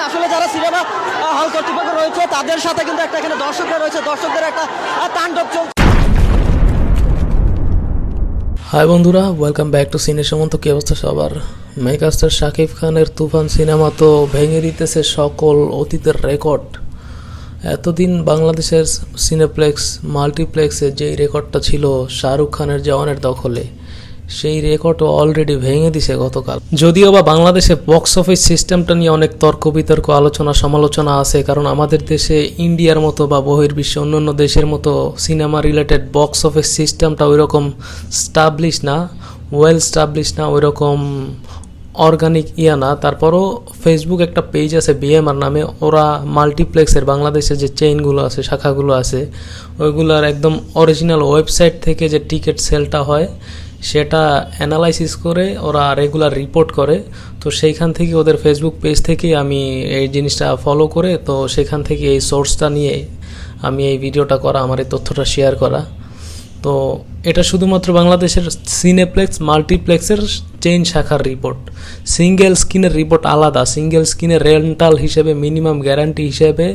আসলে যারা cinema hall কর্তৃপক্ষ রয়েছে তাদের সাথে কিন্তু একটা এখানে দর্শকরা রয়েছে, দর্শকদের একটা তাণ্ডব চলছে। হাই বন্ধুরা, ওয়েলকাম ব্যাক টু সিনে সুমন্ত। কি অবস্থা সবার? মেগাস্টার শাকিব খানের তুফান সিনেমা তো ভেঙে দিতেছে সকল অতীতের রেকর্ড। এতদিন বাংলাদেশের সিনেপ্লেক্স মাল্টিপ্লেক্সে যেই রেকর্ডটা ছিল শাহরুখ খানের জওয়ানের দখলে, সেই রেকর্ডও অলরেডি ভেঙে দিছে গতকাল। যদিও বা বাংলাদেশে বক্স অফিস সিস্টেমটা নিয়ে অনেক তর্ক বিতর্ক আলোচনা সমালোচনা আছে, কারণ আমাদের দেশে ইন্ডিয়ার মতো বা বহির্বিশ্বে অন্যান্য দেশের মতো সিনেমা রিলেটেড বক্স অফিস সিস্টেমটা ওই রকম স্টাবলিশ না, ওয়েল স্টাবলিশ না, ওই রকম অর্গানিক না। তারপরও ফেসবুক একটা পেজ আছে বিএমআর নামে, ওরা মাল্টিপ্লেক্সের বাংলাদেশে যে চেইনগুলো আছে, শাখাগুলো আছে, ওইগুলোর একদম অরিজিনাল ওয়েবসাইট থেকে যে টিকিট সেলটা হয় সেটা অ্যানালাইসিস করে ওরা রেগুলার রিপোর্ট করে। তো সেইখান থেকে ওদের ফেসবুক পেজ থেকে আমি এই জিনিসটা ফলো করে, তো সেখান থেকে এই সোর্সটা নিয়ে আমি এই ভিডিওটা করা, আমার এই তথ্যটা শেয়ার করা। তো এটা শুধুমাত্র বাংলাদেশের সিনেপ্লেক্স মাল্টিপ্লেক্সের চেইন শাখার রিপোর্ট। সিঙ্গেল স্ক্রিনের রিপোর্ট আলাদা। সিঙ্গেল স্ক্রিনের রেন্টাল হিসেবে মিনিমাম গ্যারান্টি হিসেবে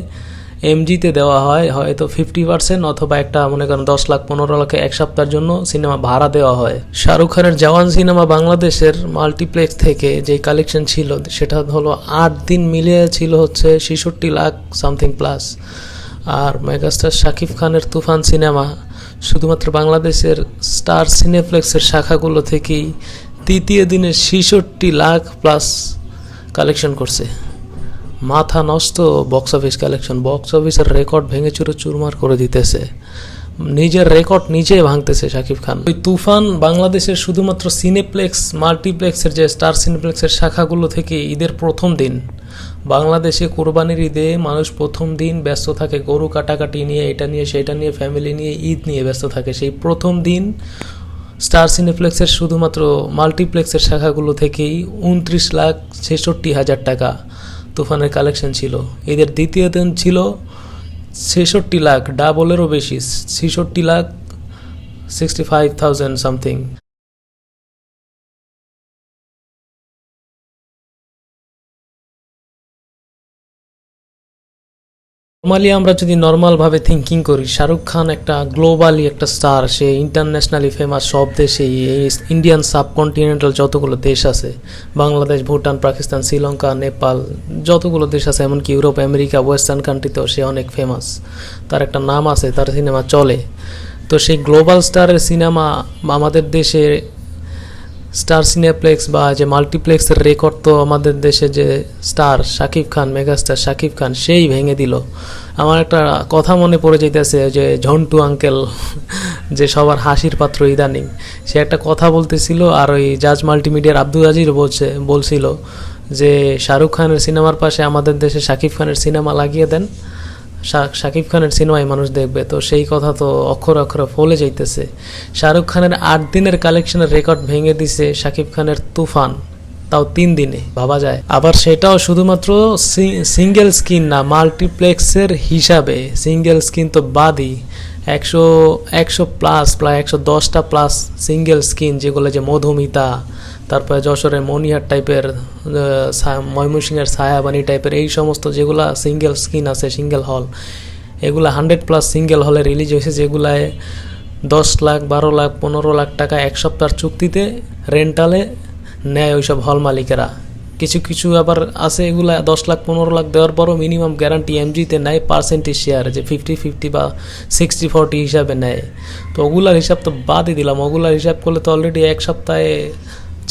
এমজিতে দেওয়া হয় হয়তো 50% অথবা একটা মনে করেন 10 লাখ 15 লাখে এক সপ্তাহের জন্য সিনেমা ভাড়া দেওয়া হয়। শাহরুখ খানের জওয়ান সিনেমা বাংলাদেশের মাল্টিপ্লেক্স থেকে যে কালেকশন ছিল সেটা হলো 8 দিন মিলিয়ে ছিল হচ্ছে 66 লাখ সামথিং প্লাস। আর মেগাস্টার শাকিব খানের তুফান সিনেমা শুধুমাত্র বাংলাদেশের স্টার সিনেপ্লেক্সের শাখাগুলো থেকেই তৃতীয় দিনে 66 লাখ প্লাস কালেকশন করছে। মাথা নষ্ট বক্স অফিস কালেকশন। বক্স অফিসের রেকর্ড ভেঙে চুরে চুরমার করে দিতেছে, নিজের রেকর্ড নিজে ভাঙতেছে শাকিব খান। ওই তুফান বাংলাদেশের শুধুমাত্র সিনেপ্লেক্স মাল্টিপ্লেক্সের যে স্টার সিনেপ্লেক্সের শাখাগুলো থেকে ঈদের প্রথম দিন, বাংলাদেশে কোরবানির ঈদে মানুষ প্রথম দিন ব্যস্ত থাকে গরু কাটাকাটি নিয়ে, এটা নিয়ে সেটা নিয়ে, ফ্যামিলি নিয়ে, ঈদ নিয়ে ব্যস্ত থাকে। সেই প্রথম দিন স্টার সিনেপ্লেক্সের শুধুমাত্র মাল্টিপ্লেক্সের শাখাগুলো থেকেই 29,66,000 টাকা তুফানের কালেকশন ছিল। এদের দ্বিতীয় দিন ছিল 66 লাখ, ডাবলেরও বেশি, 66,65,000 সামথিং। নর্মালি আমরা যদি নর্মালভাবে থিঙ্কিং করি, শাহরুখ খান একটা গ্লোবালি একটা স্টার, সে ইন্টারন্যাশনালি ফেমাস সব দেশেই। এই ইন্ডিয়ান সাবকন্টিনেন্টাল যতগুলো দেশ আছে, বাংলাদেশ, ভুটান, পাকিস্তান, শ্রীলঙ্কা, নেপাল, যতগুলো দেশ আছে, এমনকি ইউরোপ, আমেরিকা, ওয়েস্টার্ন কান্ট্রিতেও সে অনেক ফেমাস। তার একটা নাম আছে, তার সিনেমা চলে। তো সেই গ্লোবাল স্টারের সিনেমা আমাদের দেশে স্টার সিনেপ্লেক্স বা যে মাল্টিপ্লেক্সের রেকর্ড তো আমাদের দেশে যে স্টার শাকিব খান, মেগাস্টার শাকিব খান, সেই ভেঙে দিল। আমার একটা কথা মনে পড়ে যাইতেছে, যে ঝন্টু আঙ্কেল যে সবার হাসির পাত্র ইদানিং, সে একটা কথা বলতেছিল, আর ওই জাজ মাল্টিমিডিয়ার আব্দুল আজিজ বলছিল যে শাহরুখ খানের সিনেমার পাশে আমাদের দেশে শাকিব খানের সিনেমা লাগিয়ে দেন, শাকিব খানের সিনেমায় মানুষ দেখবে। তো সেই কথা তো অক্ষরে অক্ষরে ফলে যাইতেছে। শাহরুখ খানের 8 দিনের কালেকশনের রেকর্ড ভেঙে দিছে শাকিব খানের তুফান, তাও 3 দিনে, ভাবা যায়। আবার সেটাও শুধুমাত্র সিঙ্গেল স্ক্রিন না, মাল্টিপ্লেক্সের হিসাবে। সিঙ্গেল স্ক্রিন তো বাদই, 100 প্লাস, প্রায় 110টা প্লাস সিঙ্গেল স্ক্রিন, যেগুলো যে মধুমিতা, তারপরে যশোরের মনিহার টাইপের, ময়মনসিংহের ছায়াবাণী টাইপের, এই সমস্ত যেগুলা সিঙ্গেল স্ক্রিন আছে, সিঙ্গেল হল, এগুলা 100 প্লাস সিঙ্গেল হলে রিলিজ হয়েছে, যেগুলায় 10 লাখ 12 লাখ 15 লাখ টাকা এক সপ্তাহের চুক্তিতে রেন্টালে নেয় ওইসব হল মালিকেরা। কিছু কিছু আবার আছে এগুলা 10 লাখ 15 লাখ দেওয়ার পরও মিনিমাম গ্যারান্টি এমজিতে নেয় পার্সেন্টেজ শেয়ার, যে 50-50 বা 60-40 হিসাবে নেয়। তো ওগুলার হিসাব তো বাদই দিলাম। ওগুলার হিসাব করলে তো অলরেডি এক সপ্তাহে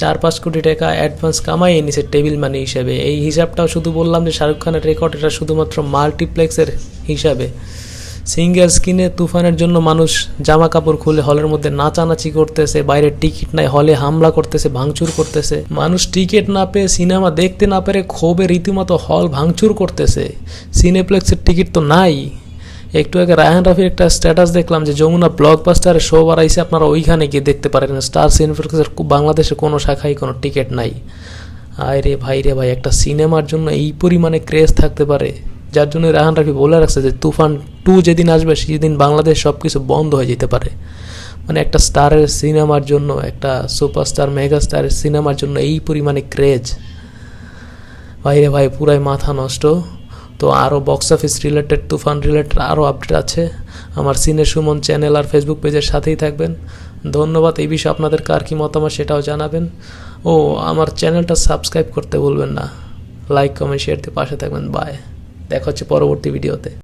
4-5 কোটি টাকা অ্যাডভান্স কামাই এনেছে টেবিল মানি হিসাবে। এই হিসাবটাও শুধু বললাম যে শাহরুখ খানের রেকর্ড, এটা শুধুমাত্র মাল্টিপ্লেক্সের হিসাবে। সিঙ্গেল স্ক্রিনে তুফানের জন্য মানুষ জামা কাপড় খুলে হলের মধ্যে নাচানাচি করতেছে, বাইরে টিকিট নাই, হলে হামলা করতেছে, ভাঙচুর করতেছে। মানুষ টিকিট না পেয়ে, সিনেমা দেখতে না পেরে ক্ষোভে রীতিমতো হল ভাঙচুর করতেছে। সিনেপ্লেক্সের টিকিট তো নাই। একটু আগে রায়হান রাফির একটা স্ট্যাটাস দেখলাম যে যমুনা ব্লকবাস্টারে শো বাড়াইছে, আপনারা ওইখানে গিয়ে দেখতে পারেন। স্টার সিনেপ্লেক্সের বাংলাদেশে কোনো শাখায় কোনো টিকিট নাই। আয় রে ভাই, একটা সিনেমার জন্য এই পরিমাণে ক্রেজ থাকতে পারে, যার জন্য রায়হান রাফি বলে রাখছে যে তুফান 2 যেদিন আসবে সেদিন বাংলাদেশ সব কিছু বন্ধ হয়ে যেতে পারে। মানে একটা স্টারের সিনেমার জন্য, একটা সুপারস্টার মেগা স্টারের সিনেমার জন্য এই পরিমাণে ক্রেজ, ভাইরে ভাই পুরাই মাথা নষ্ট। তো আরও বক্স অফিস রিলেটেড, তুফান রিলেটেড আরও আপডেট আছে, আমার সিনে সুমন চ্যানেল আর ফেসবুক পেজের সাথেই থাকবেন। ধন্যবাদ। এই বিষয়ে আপনাদের কার কী মতামত সেটাও জানাবেন। ও আমার চ্যানেলটা সাবস্ক্রাইব করতে ভুলবেন না। লাইক কমেন্ট শেয়ার দিয়ে পাশে থাকবেন। বাই, দেখা হচ্ছে পরবর্তী ভিডিওতে।